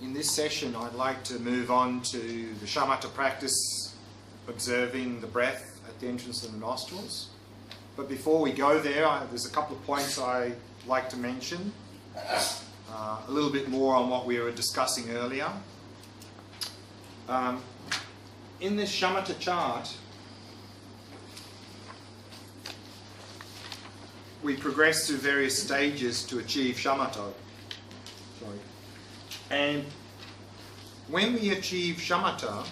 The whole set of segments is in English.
In this session, I'd like to move on to the Shamatha practice, observing the breath at the entrance of the nostrils. But before we go there, there's a couple of points I'd like to mention. A little bit more on what we were discussing earlier. In this Shamatha chart, we progress through various stages to achieve Shamatha. And when we achieve Shamatha,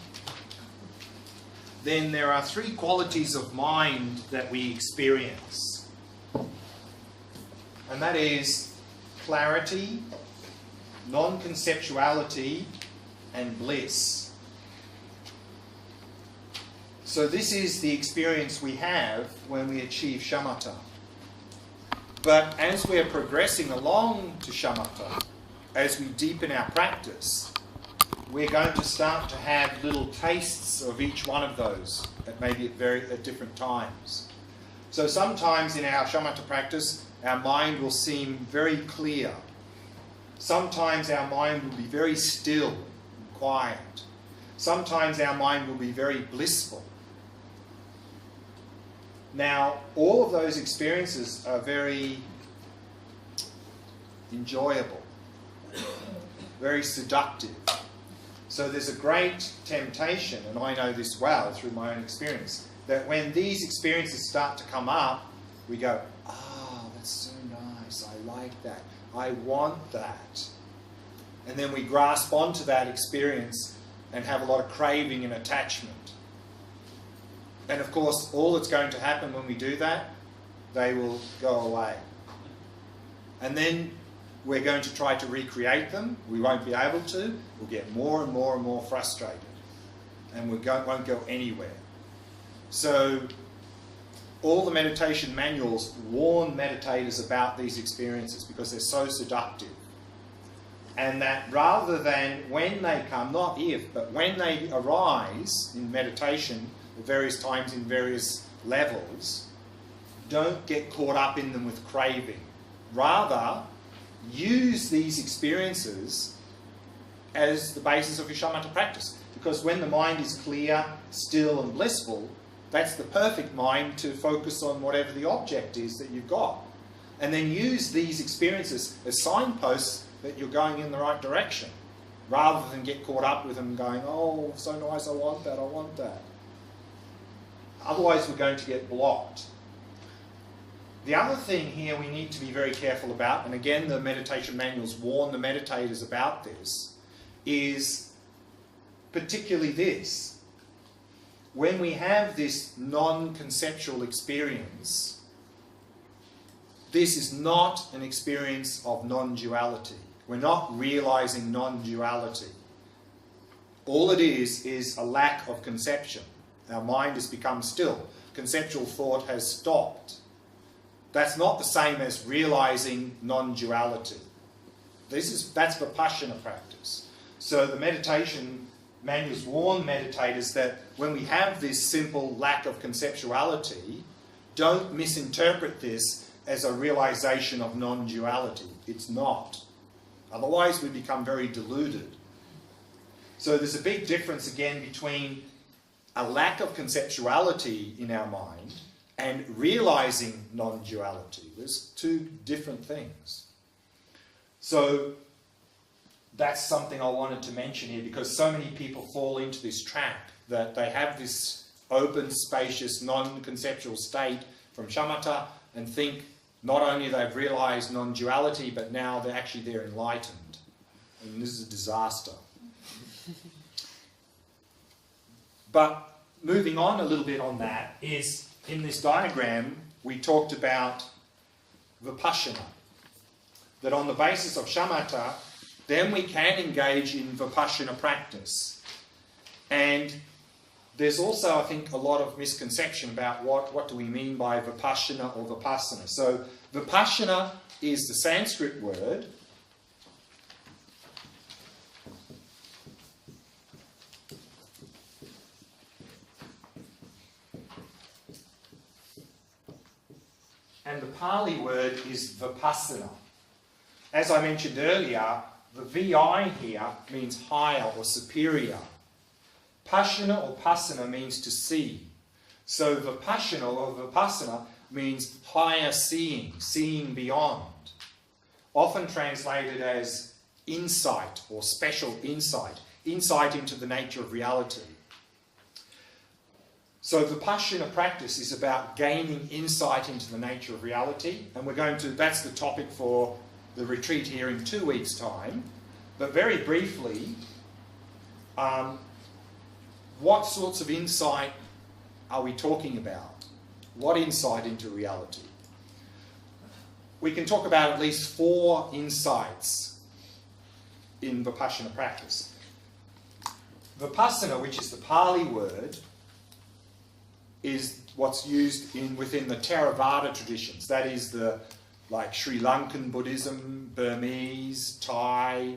then there are three qualities of mind that we experience. And that is clarity, non-conceptuality, and bliss. So this is the experience we have when we achieve Shamatha. But as we're progressing along to Shamatha, as we deepen our practice, we're going to start to have little tastes of each one of those, maybe at different times. So sometimes in our Shamatha practice, our mind will seem very clear. Sometimes our mind will be very still and quiet. Sometimes our mind will be very blissful. Now, all of those experiences are very enjoyable, very seductive. So there's a great temptation, and I know this well through my own experience, that when these experiences start to come up, we go, "Oh, that's so nice, I like that, I want that." And then we grasp onto that experience and have a lot of craving and attachment. And of course, all that's going to happen when we do that, they will go away. And then we're going to try to recreate them. We won't be able to. We'll get more and more and more frustrated. And we won't go anywhere. So all the meditation manuals warn meditators about these experiences because they're so seductive. And that rather than when they come, not if, but when they arise in meditation at various times in various levels, don't get caught up in them with craving. Rather, use these experiences as the basis of your Shamatha practice. Because when the mind is clear, still and blissful, that's the perfect mind to focus on whatever the object is that you've got. And then use these experiences as signposts that you're going in the right direction, rather than get caught up with them going, "Oh, so nice, I want that, I want that." Otherwise, we're going to get blocked. The other thing here we need to be very careful about, and again the meditation manuals warn the meditators about this, is particularly this. When we have this non-conceptual experience, this is not an experience of non-duality. We're not realizing non-duality. All it is a lack of conception. Our mind has become still. Conceptual thought has stopped. That's not the same as realizing non-duality. That's Vipassana practice. So the meditation manuals warn meditators that when we have this simple lack of conceptuality, don't misinterpret this as a realization of non-duality. It's not. Otherwise we become very deluded. So there's a big difference again between a lack of conceptuality in our mind and realizing non-duality. There's two different things. So that's something I wanted to mention here, because so many people fall into this trap that they have this open, spacious, non-conceptual state from Shamatha and think not only they've realized non-duality, but now they're enlightened. And this is a disaster. But moving on a little bit on that is, in this diagram, we talked about Vipassana. That on the basis of Shamatha, then we can engage in Vipassana practice. And there's also, I think, a lot of misconception about what do we mean by Vipassana or Vipassana. So Vipassana is the Sanskrit word. And the Pali word is Vipassana. As I mentioned earlier, the VI here means higher or superior. Pasana or pasana means to see. So vipassana or vipassana means higher seeing, seeing beyond. Often translated as insight or special insight, insight into the nature of reality. So vipassana practice is about gaining insight into the nature of reality, and that's the topic for the retreat here in 2 weeks' time. But very briefly, what sorts of insight are we talking about? What insight into reality? We can talk about at least 4 insights in vipassana practice. Vipassana, which is the Pali word, is what's used within the Theravada traditions. That is like Sri Lankan Buddhism, Burmese, Thai,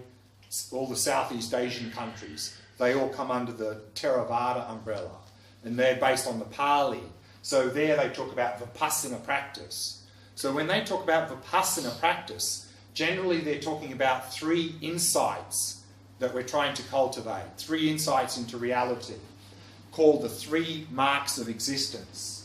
all the Southeast Asian countries. They all come under the Theravada umbrella, and they're based on the Pali. So there they talk about vipassana practice. So when they talk about vipassana practice, generally they're talking about 3 insights that we're trying to cultivate, 3 insights into reality, called the 3 marks of existence.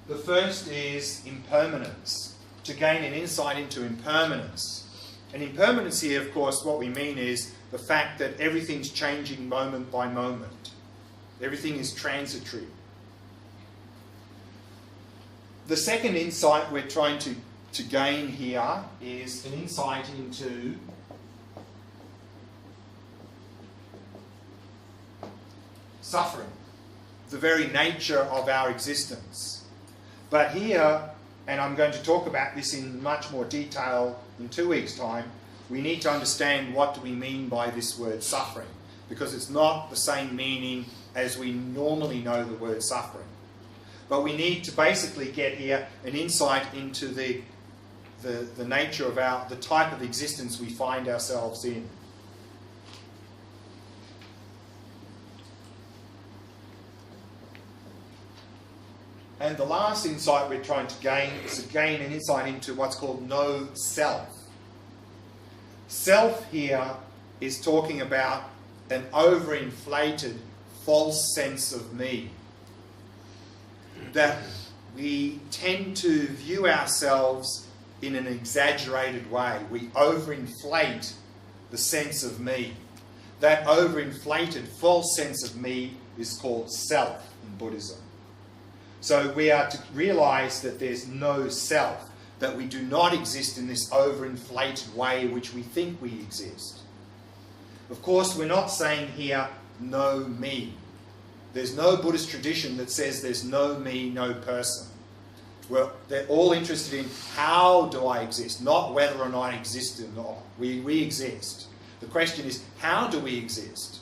The first is impermanence, to gain an insight into impermanence. And impermanence here, of course, what we mean is the fact that everything's changing moment by moment. Everything is transitory. The second insight we're trying to gain here is an insight into suffering, the very nature of our existence. But here, and I'm going to talk about this in much more detail in 2 weeks' time, we need to understand what do we mean by this word suffering, because it's not the same meaning as we normally know the word suffering. But we need to basically get here an insight into the nature of the type of existence we find ourselves in. And the last insight we're trying to gain is to gain an insight into what's called no self. Self here is talking about an overinflated false sense of me. That we tend to view ourselves in an exaggerated way. We overinflate the sense of me. That overinflated false sense of me is called self in Buddhism. So we are to realise that there's no self, that we do not exist in this overinflated way which we think we exist. Of course, we're not saying here, no me. There's no Buddhist tradition that says there's no me, no person. Well, they're all interested in how do I exist, not whether or not I exist or not. We exist. The question is, how do we exist?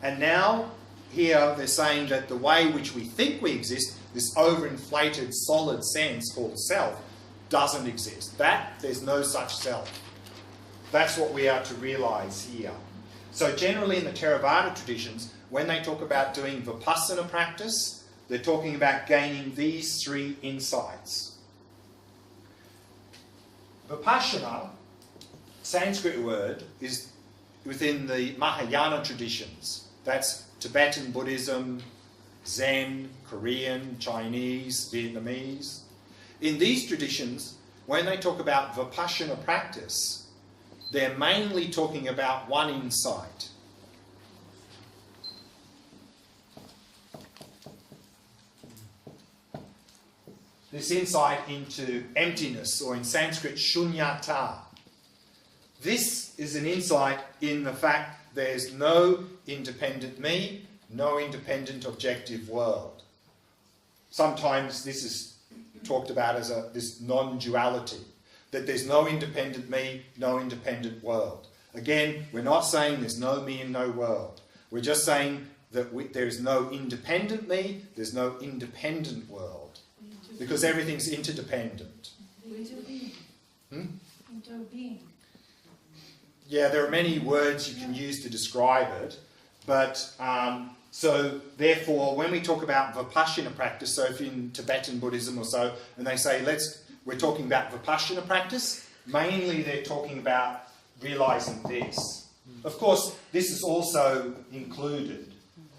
And now, here they're saying that the way in which we think we exist, this overinflated solid sense called self, doesn't exist. There's no such self. That's what we are to realise here. So generally in the Theravada traditions, when they talk about doing vipassana practice, they're talking about gaining these 3 insights. Vipassana, Sanskrit word, is within the Mahayana traditions. That's Tibetan Buddhism, Zen, Korean, Chinese, Vietnamese. In these traditions, when they talk about vipassana practice, they're mainly talking about one insight. This insight into emptiness, or in Sanskrit, shunyata. This is an insight in the fact there's no independent me, no independent objective world. Sometimes this is talked about as this non-duality, that there's no independent me, no independent world. Again, we're not saying there's no me and no world. We're just saying that there's no independent me, there's no independent world, because everything's interdependent. being. Yeah, there are many words you can use to describe it, but so therefore when we talk about Vipassana practice, so if in Tibetan Buddhism or so, and they say we're talking about Vipassana practice, mainly they're talking about realising this. Of course, this is also included.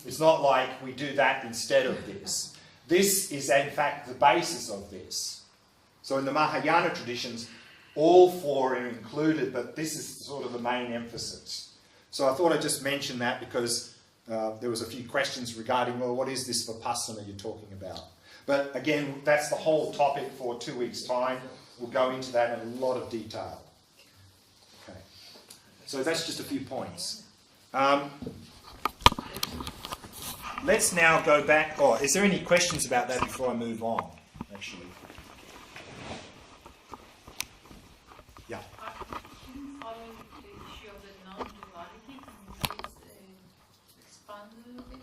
It's not like we do that instead of this. This is in fact the basis of this. So in the Mahayana traditions, all four are included, but this is sort of the main emphasis. So I thought I'd just mention that because there was a few questions regarding, well, what is this Vipassana you're talking about? But again, that's the whole topic for 2 weeks' time. We'll go into that in a lot of detail. Okay. So that's just a few points. Let's now go back. Oh, is there any questions about that before I move on, actually? Yeah. Following the issue of the non-duality, can you please expand a little bit?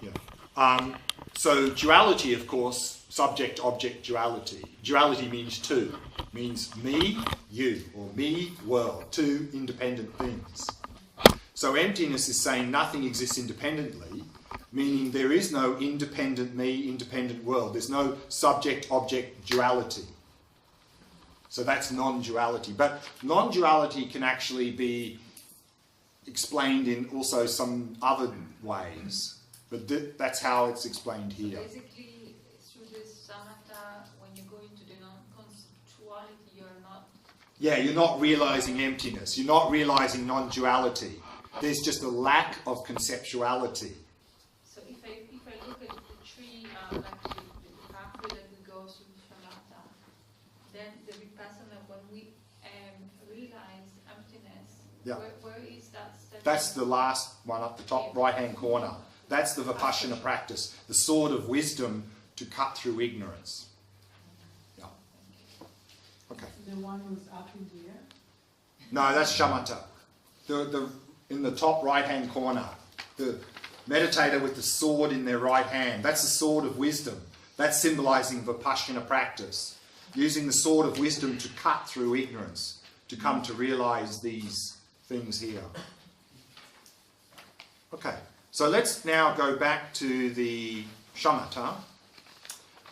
Yeah. So duality, of course, subject-object duality. Duality means two. Means me, you, or me, world. Two independent things. So emptiness is saying nothing exists independently, meaning there is no independent me, independent world. There's no subject-object duality. So that's non-duality. But non-duality can actually be explained in also some other ways. But that's how it's explained here. So basically, through this Shamatha, when you go into the non-conceptuality, you're not... Yeah, you're not realising emptiness. You're not realising non-duality. There's just a lack of conceptuality. So if I look at the tree, like the pathway that we go through Shamatha, then the Vipassana, when we realize emptiness, Yeah. where is that step? That's the last one up the top right-hand corner. That's the Vipassana practice, the sword of wisdom to cut through ignorance. Yeah. Okay. The one who's up in the air? No, that's Shamatha. In the top right-hand corner, the meditator with the sword in their right hand. That's the sword of wisdom. That's symbolising Vipassana practice. Using the sword of wisdom to cut through ignorance, to come to realise these things here. Okay, so let's now go back to the Shamatha,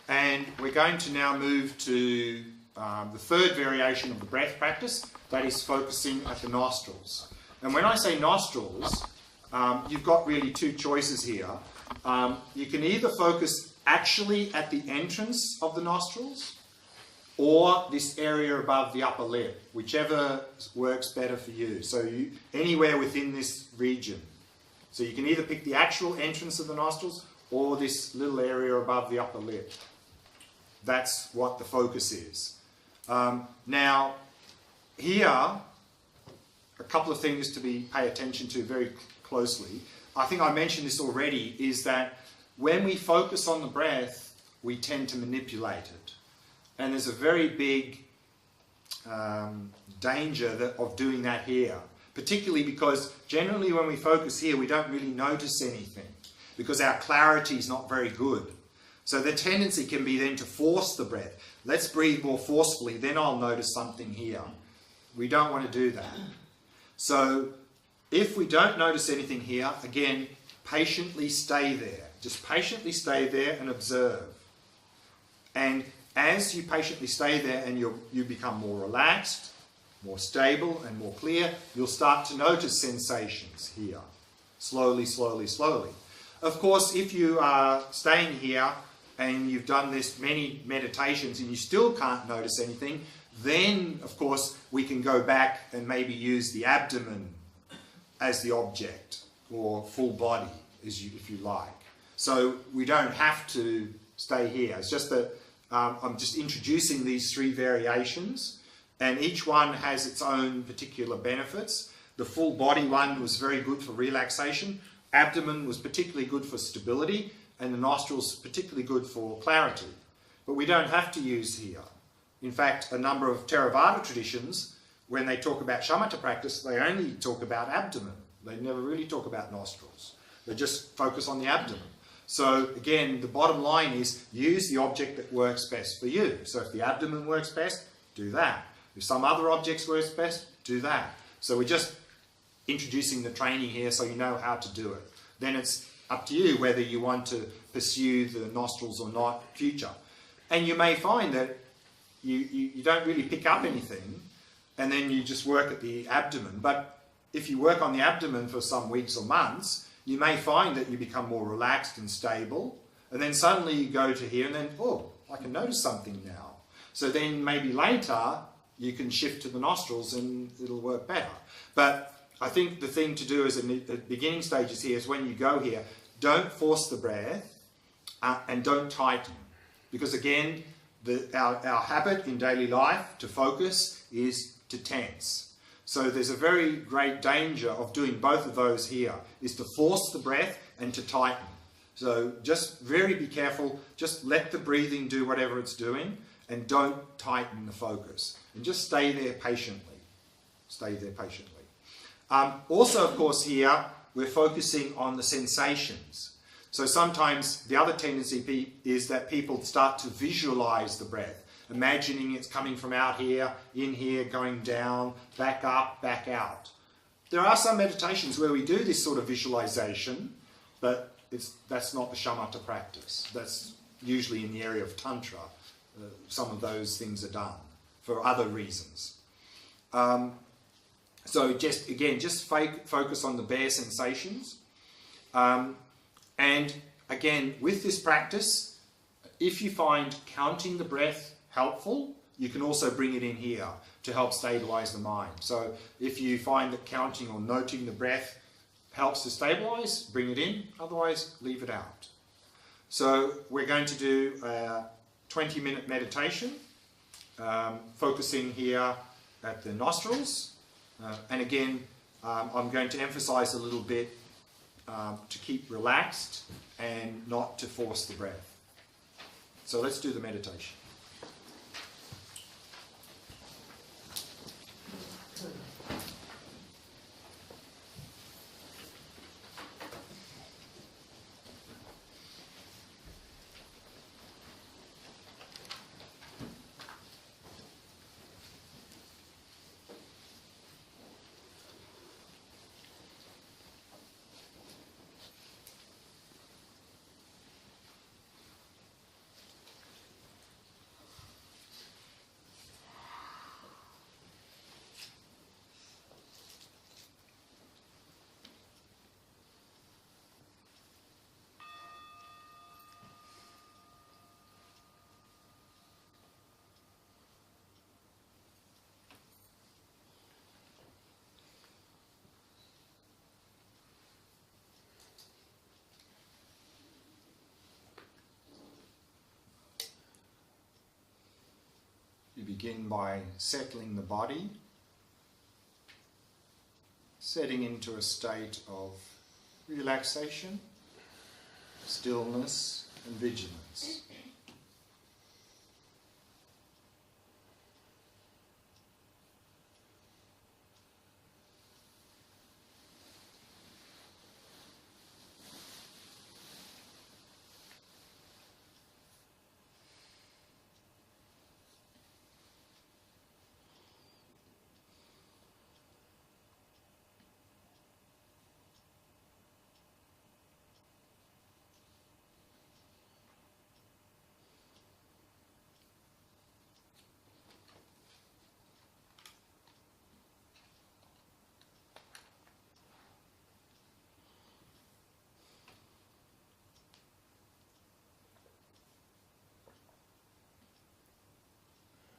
and we're going to now move to the third variation of the breath practice, that is focusing at the nostrils. And when I say nostrils, you've got really two choices here. You can either focus actually at the entrance of the nostrils, or this area above the upper lip, whichever works better for you. So anywhere within this region. So you can either pick the actual entrance of the nostrils or this little area above the upper lip. That's what the focus is. Now, here, a couple of things to pay attention to very closely. I think I mentioned this already, is that when we focus on the breath, we tend to manipulate it. And there's a very big danger of doing that here, particularly because generally when we focus here, we don't really notice anything because our clarity is not very good. So the tendency can be then to force the breath. Let's breathe more forcefully, then I'll notice something here. We don't want to do that. So if we don't notice anything here, again, patiently stay there. Just patiently stay there and observe. And as you patiently stay there and you become more relaxed, more stable and more clear, you'll start to notice sensations here. Slowly, slowly, slowly. Of course, if you are staying here and you've done this many meditations and you still can't notice anything, then, of course, we can go back and maybe use the abdomen as the object, or full body, if you like. So we don't have to stay here. It's just that I'm just introducing these three variations, and each one has its own particular benefits. The full body one was very good for relaxation. Abdomen was particularly good for stability, and the nostrils particularly good for clarity. But we don't have to use here. In fact, a number of Theravada traditions, when they talk about Shamatha practice, they only talk about abdomen. They never really talk about nostrils. They just focus on the abdomen. So again, the bottom line is use the object that works best for you. So if the abdomen works best, do that. If some other objects works best, do that. So we're just introducing the training here so you know how to do it. Then it's up to you whether you want to pursue the nostrils or not future. And you may find that you don't really pick up anything and then you just work at the abdomen. But if you work on the abdomen for some weeks or months, you may find that you become more relaxed and stable, and then suddenly you go to here and then, oh, I can notice something now. So then maybe later you can shift to the nostrils and it'll work better. But I think the thing to do is in the beginning stages here is when you go here, don't force the breath and don't tighten. Because again, our habit in daily life to focus is to tense. So there's a very great danger of doing both of those here, is to force the breath and to tighten. So just very be careful, just let the breathing do whatever it's doing and don't tighten the focus. And just stay there patiently. Stay there patiently. Also, of course, here we're focusing on the sensations. So sometimes the other tendency is that people start to visualize the breath, imagining it's coming from out here, in here, going down, back up, back out. There are some meditations where we do this sort of visualization, but that's not the Shamatha practice. That's usually in the area of Tantra. Some of those things are done for other reasons. So just focus on the bare sensations. And again, with this practice, if you find counting the breath helpful, you can also bring it in here to help stabilize the mind. So if you find that counting or noting the breath helps to stabilize, bring it in. Otherwise, leave it out. So we're going to do a 20-minute meditation, focusing here at the nostrils. And again, I'm going to emphasize a little bit to keep relaxed and not to force the breath. So let's do the meditation. You begin by settling the body, setting into a state of relaxation, stillness, and vigilance.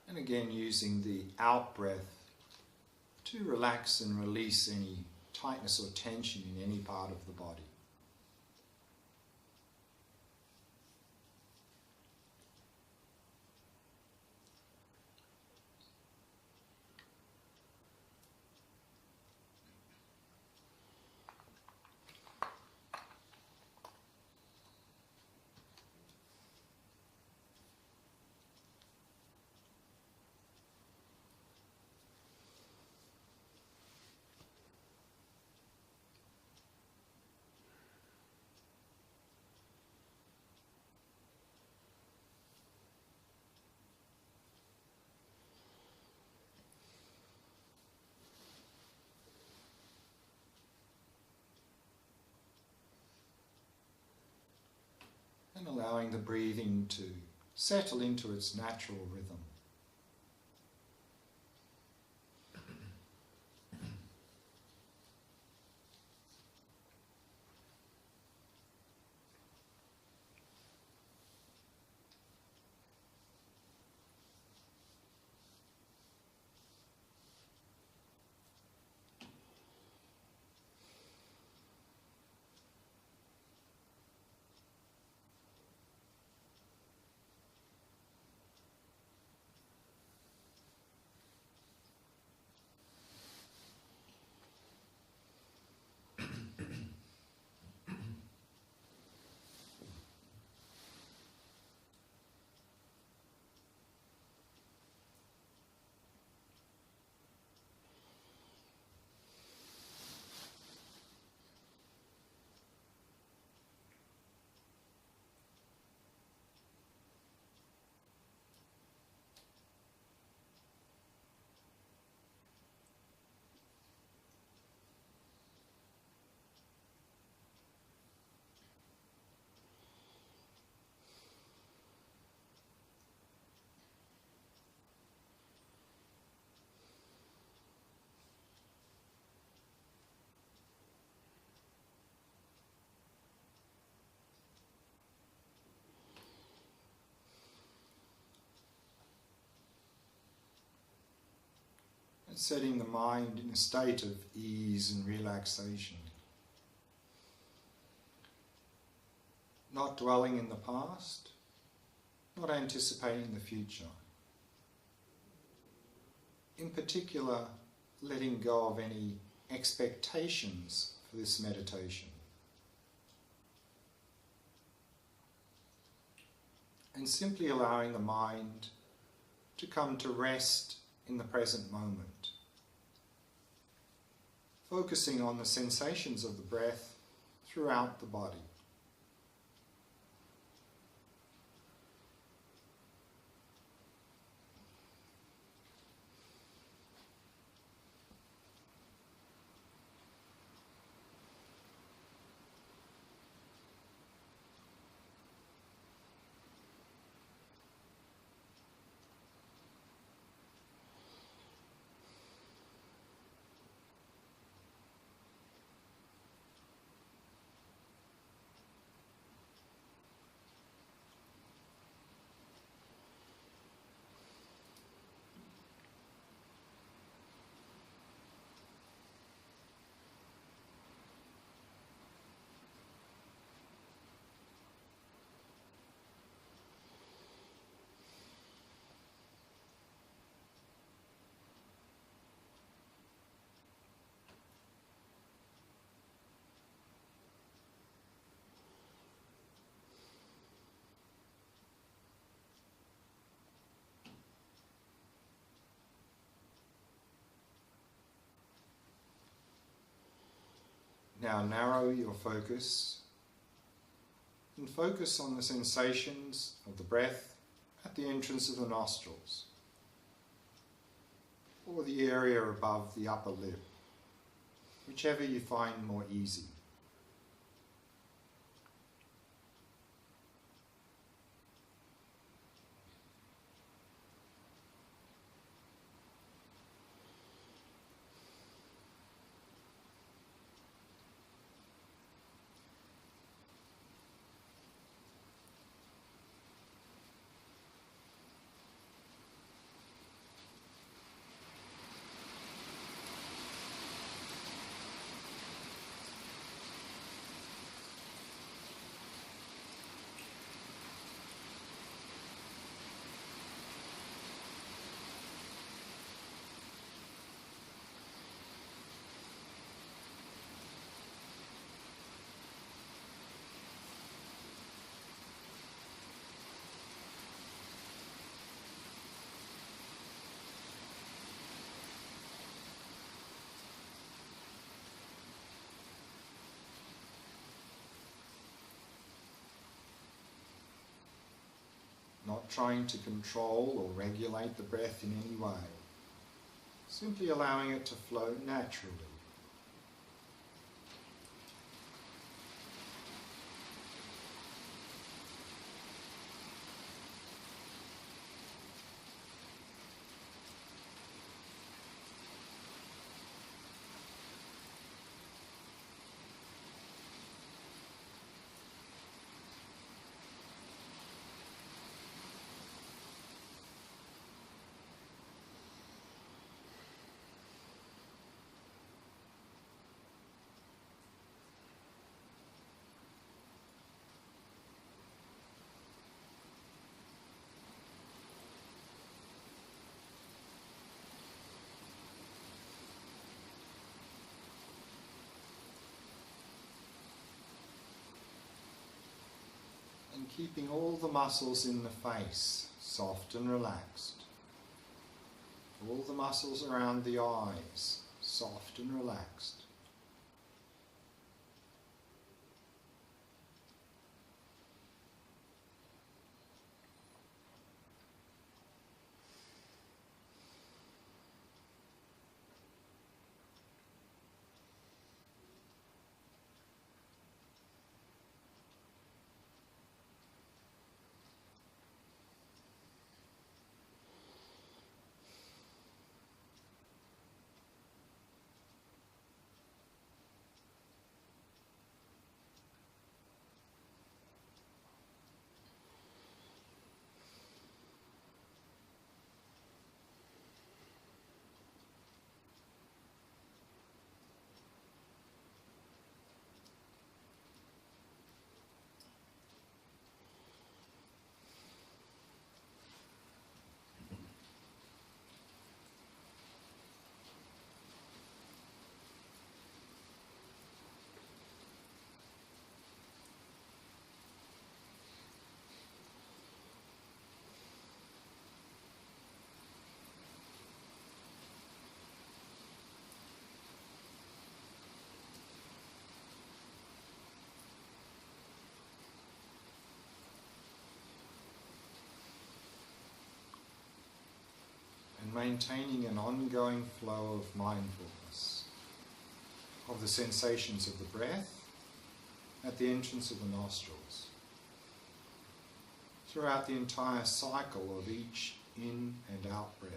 And again, using the out breath to relax and release any tightness or tension in any part of the body. and allowing the breathing to settle into its natural rhythm. And setting the mind in a state of ease and relaxation. Not dwelling in the past, not anticipating the future. In particular, letting go of any expectations for this meditation. And simply allowing the mind to come to rest in the present moment. Focusing on the sensations of the breath throughout the body. Now narrow your focus and focus on the sensations of the breath at the entrance of the nostrils or the area above the upper lip, whichever you find more easy. Not trying to control or regulate the breath in any way, simply allowing it to flow naturally. Keeping all the muscles in the face soft and relaxed. All the muscles around the eyes soft and relaxed. And maintaining an ongoing flow of mindfulness of the sensations of the breath at the entrance of the nostrils throughout the entire cycle of each in and out breath.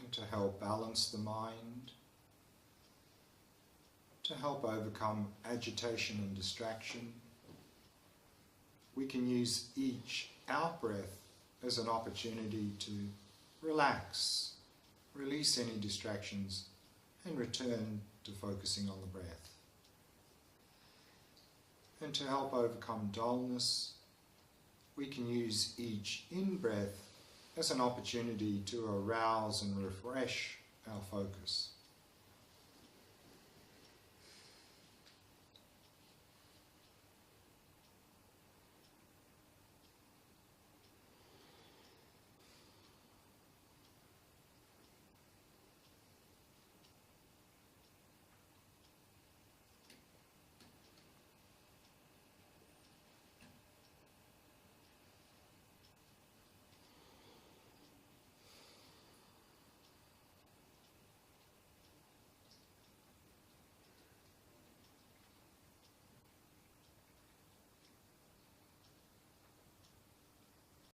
And to help balance the mind, to help overcome agitation and distraction, we can use each out-breath as an opportunity to relax, release any distractions, and return to focusing on the breath. And to help overcome dullness, we can use each in-breath as an opportunity to arouse and refresh our focus.